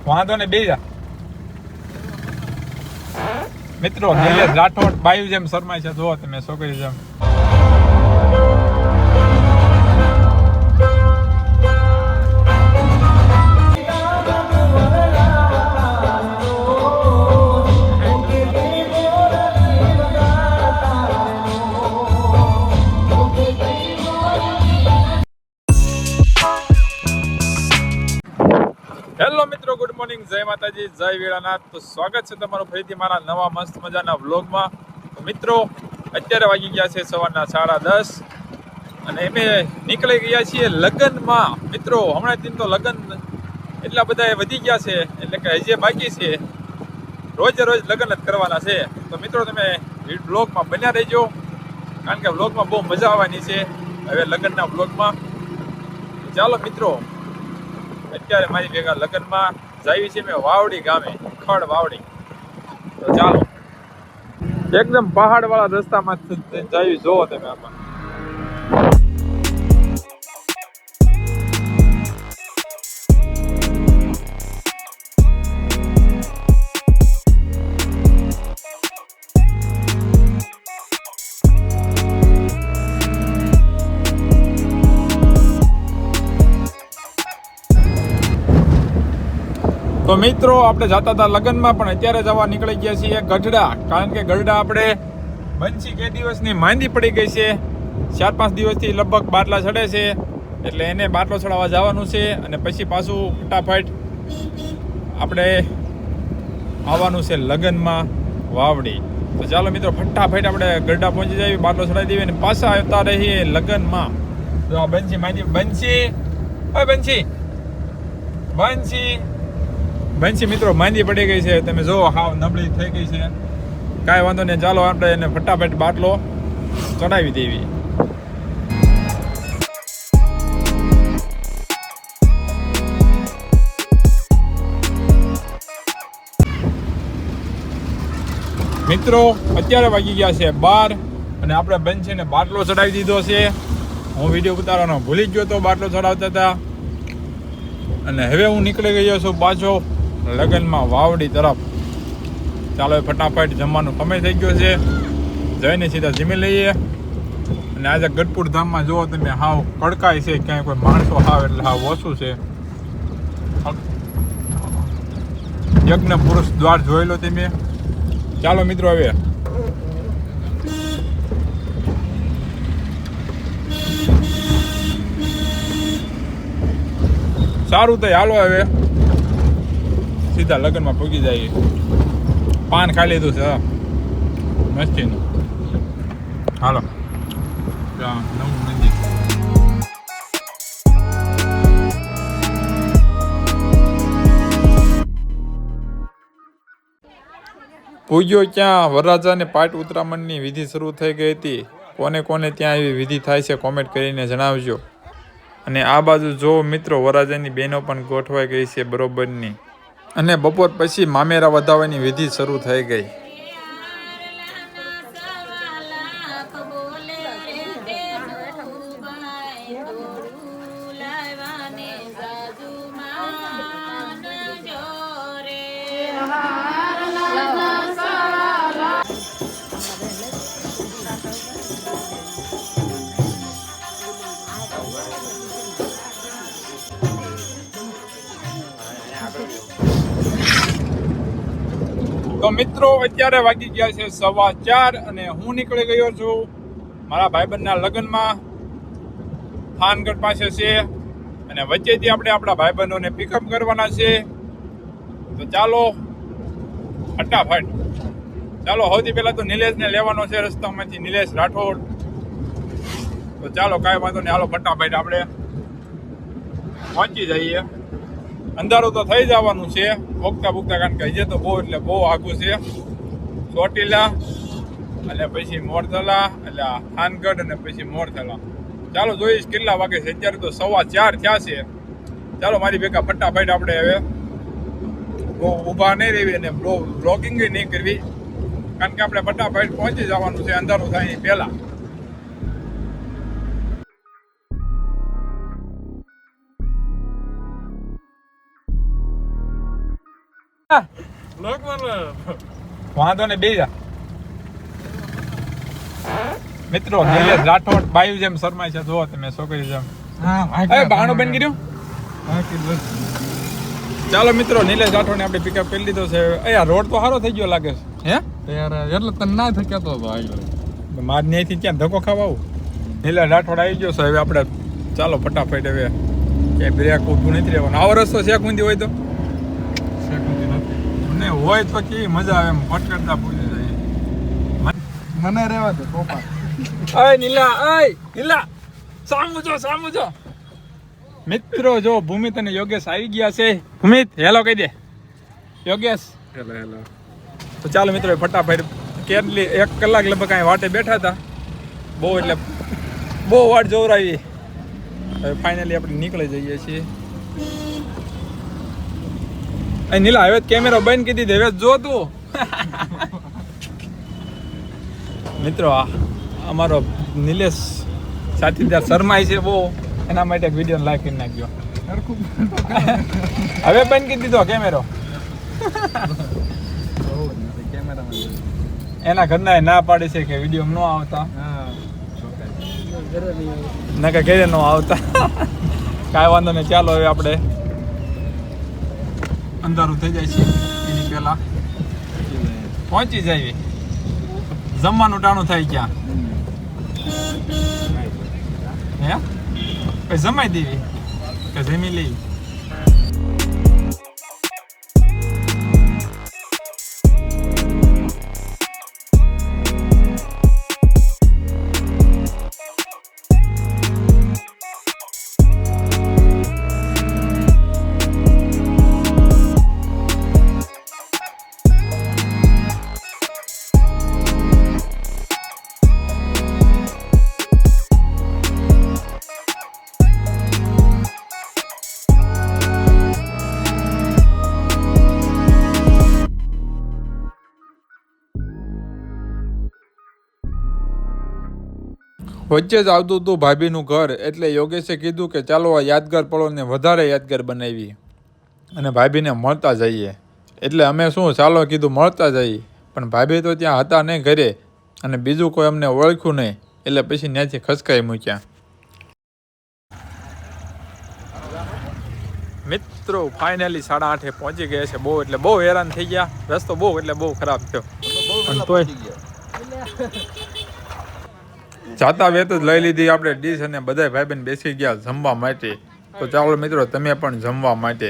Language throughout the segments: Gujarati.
વાંધો ને બેજા મિત્રો નિલેશ રાઠોડ બાયુ જેમ શરમાય છે જુઓ તમે છોકરી જેમ. હેલો મિત્રો, ગુડ મોર્નિંગ, જય માતાજી, જય વીરાનાથ. તો સ્વાગત છે તમારું ફરીથી મારા નવા મસ્ત મજાના વ્લોગમાં. તો મિત્રો અત્યારે વાગી ગયા છે સવારના 10:30 અને અમે નીકળી ગયા છીએ લગ્નમાં. મિત્રો હમણાં તો લગ્ન એટલા બધા વધી ગયા છે એટલે કે હજી બાકી છે, રોજે રોજ લગ્ન જ કરવાના છે. તો મિત્રો તમે વ્લોગમાં બન્યા રહેજો કારણ કે વ્લોગમાં બહુ મજા આવવાની છે હવે લગ્નના વ્લોગમાં. ચાલો મિત્રો, અત્યારે મારી ભેગા લગ્નમાં જાવી છે મેં વાવડી ગામે, ખડ વાવડી. તો ચાલો એકદમ પહાડ વાળા રસ્તામાં જાવી, જોવો તમે આમાં. તો મિત્રો આપણે જતા હતા લગ્નમાં, પણ અત્યારે જવા નીકળી ગયા છીએ ગઢડા. કારણ કે ગઢડા આપણે બંસી કે દિવસની માંદી પડી ગઈ છે, 4-5 દિવસથી લગભગ બાટલા ચડે છે, એટલે એને બાટલો ચડાવવા જવાનું છે. અને પછી પાછું ફટાફટ આપણે આવવાનું છે લગ્નમાં વાવડી. તો ચાલો મિત્રો ફટાફટ આપણે ગઢડા પહોંચી જઈએ, બાટલો ચડાવી દઈએ અને પાછા આવતા રહીએ લગ્નમાં. તો આ બંસી માંદી, બંસી ઓય બંસી, બંસી મિત્રો માંદી પડી ગઈ છે, તમે જો હાવ નબળી થઈ ગઈ છે. કાંઈ વાંધો નહીં, ચાલો આપણે એને ફટાફટ બાટલો ચડાવી દેવી. મિત્રો અત્યારે વાગી ગયા છે 12 અને આપણે બંસીને બાટલો ચડાવી દીધો છે. હું વિડીયો ઉતારવાનો ભૂલી જ ગયો તો બાટલો ચડાવતા હતા. અને હવે હું નીકળી ગયો છું પાછો લગ્નમાં વાવડી તરફ. ચાલો ફટાફટ જમવાનો સમય થઈ ગયો છે, જઈને સીધા જમી લઈએ. અને આજે ગઢપુર ધામમાં જુઓ તમે હાવ કડકાય છે, ક્યાંય કોઈ માણસો હાવ એટલે હાવ ઓછું છે. યજ્ઞ પુરુષ દ્વાર જોઈ લો તમે. ચાલો મિત્રો હવે સારું તો હાલો હવે સીધા લગ્નમાં પહોંચી જઈએ. પાન ખાઈ લીધું છે મસ્તીનું. હાલો નવું મંદિર. પૂજ્યો ક્યાં વરરાજાને પાટ ઉતરામણની વિધિ શરૂ થઈ ગઈ હતી. કોને કોને ત્યાં એવી વિધિ થાય છે કોમેન્ટ કરીને જણાવજો. અને આ બાજુ જો મિત્રો વરરાજાની બહેનો પણ ગોઠવાઈ ગઈ છે બરોબરની. અને બપોર પછી મામેરા વધાવવાની વિધિ શરૂ થઈ ગઈ. તો મિત્રો અત્યારે વાગી ગયા છે 4:15 અને હું નીકળી ગયો છું મારા ભાઈબંધના લગ્નમાં. થાનગઢ પાસે છે અને વચ્ચેથી આપણે આપણા ભાઈબંધોને પિકઅપ કરવાના છે. તો ચાલો ફટાફટ ચાલો. સૌથી પહેલા તો નિલેશને લેવાનો છે રસ્તામાંથી, નિલેશ રાઠોડ. તો ચાલો કાંઈ વાંધો નહીં, હાલો ફટાફટ આપણે પહોંચી જઈએ. અંધારું તો થઈ જવાનું છે ભોગતા ભોગતા, કારણ કે હજી તો બહુ એટલે બહુ આઘું છે. ચોટીલા અને પછી મોરથલા એટલે થાનગઢ અને પછી મોરથલા. ચાલો જોઈશ કેટલા વાગે છે. અત્યારે તો 4:15 થયા છે. ચાલો મારી ભેગા ફટાફટ આપણે હવે બહુ ઊભા નહીં રહેવી અને બ્લોગિંગ નહીં કરવી, કારણ કે આપણે ફટાફટ પહોંચી જવાનું છે અંધારું થાય પહેલાં. વાંધો ને બે જા મિત્રો નિલેશ રાઠોડ બાયુ જેમ શરમાય છે જો તમે છોકરી જેમ બાણું બની ગયું ચાલો મિત્રો નિલેશ રાઠોડ ને આપણે પિકઅપ કરી લીધો છે અહીંયા રોડ તો સારો થઈ ગયો લાગે છે હે યાર એટલે તને ના થઈ કેતો ભાઈ માર ન્યાયથી ક્યાં ધક્કો ખાવા આવું નિલેશ રાઠોડ આવી ગયો છે હવે આપણે ચાલો ફટાફટ હવે ક્યાંય બ્રેક ઊભું નથી રહેવાનું આવો રસ્તો શેક ઊંધી હોય તો શેક ઊંધી નથી ને હોય તો કેવી મજા આવે એમ ફટકડતા પૂરી જાય મને રહેવા દે પોપા અય નીલા સામુ જો મિત્રો જો ભૂમિત અને યોગેશ આવી ગયા છે ભૂમિત હેલો કહી દે યોગેશ હેલો તો ચાલો મિત્રો ફટાફટ કેટલી 1 કલાક લગભગ અહીં વાટે બેઠા હતા બહુ વાટ જોવરાવી હવે ફાઇનલી આપણે નીકળી જઈએ છીએ અહીં નીલા હવે કેમેરો બંધ કરી દીધો હવે જો તું મિત્રો અમારો નિલેશ સાથીદાર શર્માય છે બહુ એના માટે એક વિડીયો લાઈક કરી નાખ્યો હવે બંધ કરી દીધો કેમેરો એના ઘરના ના પાડે છે કે વિડીયો ન આવતા ના કે ઘરે ન આવતા કાંઈ વાંધો નહીં ચાલો હવે આપણે અંધારું થઈ જાય છે એની પહેલા પહોંચી જાય જમવાનું ટાણું થાય ક્યાં હે પછી જમાઈ દેવી કે જમી લઈ વચ્ચે જ આવતું હતું ભાભીનું ઘર એટલે યોગેશે કીધું કે ચાલો આ યાદગાર પળોને વધારે યાદગાર બનાવી અને ભાભીને મળતા જઈએ એટલે અમે શું ચાલો કીધું મળતા જઈએ પણ ભાભી તો ત્યાં હતા નહીં ઘરે અને બીજું કોઈ અમને ઓળખ્યું નહીં એટલે પછી ત્યાંથી ખસકાઈ મૂક્યા મિત્રો ફાઇનલી 8:30 પહોંચી ગયા છે બહુ એટલે બહુ હેરાન થઈ ગયા રસ્તો બહુ એટલે બહુ ખરાબ થયો પણ તોય જાતા વેત જ લઈ લીધી આપણે ડીશ અને બધા ભાઈ બહેન બેસી ગયા જમવા માટે તો ચાલો મિત્રો તમે પણ જમવા માટે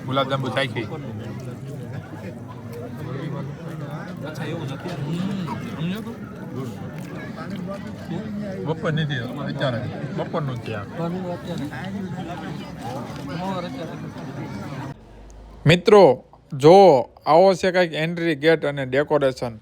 ગુલાબજાંબુ ચાખી બપોર નથી વિચારે બપોરનું ત્યાં મિત્રો જો આવો છે કંઈક એન્ટ્રી ગેટ અને ડેકોરેશન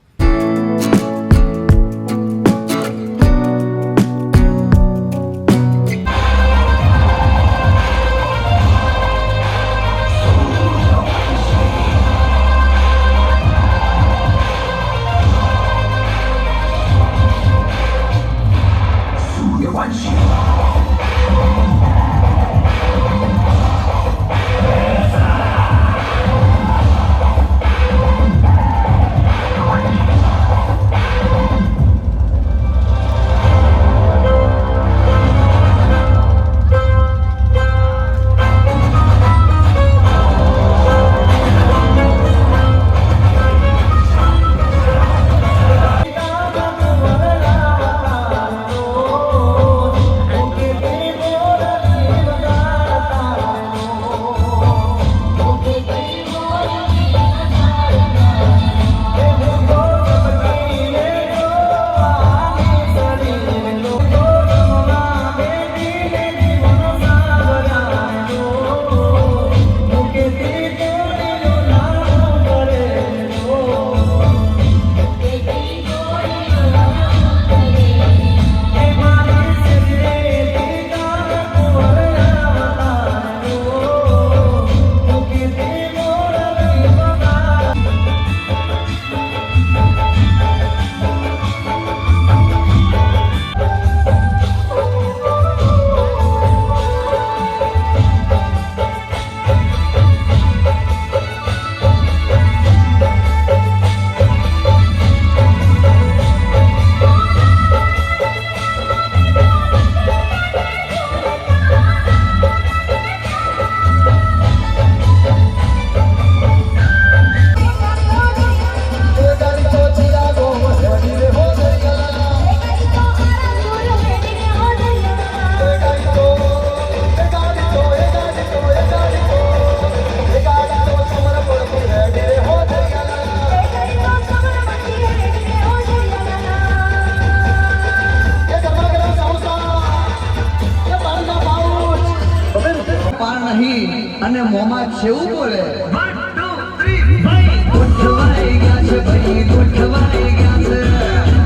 અને મોમાં છેવું બોલે 1 2 3 ભાઈ ગોઠવાઈ ગયા છે ભાઈ ગોઠવાઈ ગયા છે ભાઈ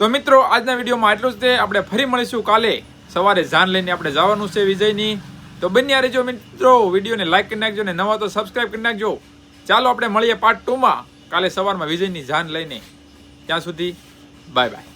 તો મિત્રો આજના વિડીયોમાં આટલું જ છે. આપણે ફરી મળીશું કાલે સવારે જાન લઈને આપણે જવાનું છે વિજયની. તો બન્યા રહેજો મિત્રો, વિડીયોને લાઈક કરી નાખજો ને નવા તો સબસ્ક્રાઇબ કરી નાખજો. ચાલો આપણે મળીએ પાર્ટ 2 માં કાલે સવારમાં વિજયની જાન લઈને. ત્યાં સુધી બાય બાય.